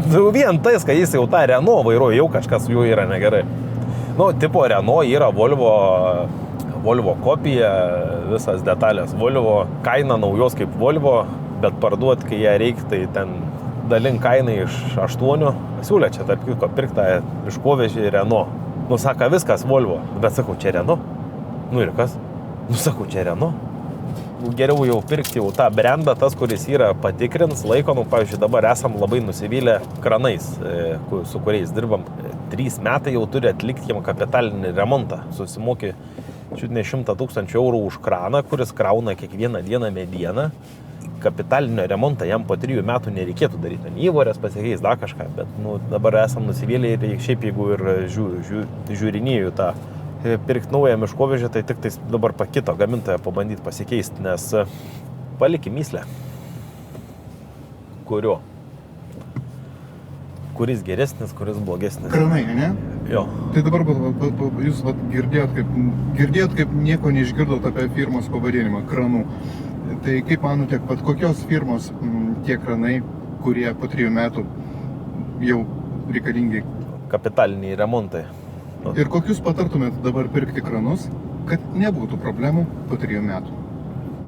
Vien tais, kad jis jau tą Renault vairuoja, jau kažkas jų yra negerai. Nu, tipo Renault yra Volvo kopija, visas detalės Volvo, kaina naujos kaip Volvo, bet parduot, kai ją reikia, tai ten dalink kainą iš 8, siūlė čia tarp kitko pirktą iškovežį Renault. Nu, sako, viskas Volvo, bet sakau, čia Renault. Nu ir kas? Nu, sakau, čia Renault. Geriau jau pirkti jau tą brandą, tas, kuris yra patikrins laiko, nu, pavyzdžiui, dabar esam labai nusivylę kranais, su kuriais dirbam. 3 metai jau turi atlikti jam kapitalinį remontą. Susimokė čiut ne 100 000 eurų už kraną, kuris krauna kiekvieną dieną medieną. Kapitalinio remontą jam po 3 metų nereikėtų daryti. Įvorės pasikeis, dar kažką, bet nu, dabar esam nusivylę ir šiaip jeigu ir žiūrinėjau tą pirkti naują miškovežį, tai tik tais dabar pakito gamintoją pabandyti pasikeisti, nes palikim myslę. Kurio? Kuris geresnis, kuris blogesnis. Kranai, ne? Jo. Tai dabar jūs girdėjot, kaip nieko neišgirdot apie firmos pavadinimą, kranų. Tai kaip manote, kokios firmos tie kranai, kurie po 3 metų jau reikalingi? Kapitaliniai remontai. Ir kokius patartumėt dabar pirkti kranus, kad nebūtų problemų po 3 metų?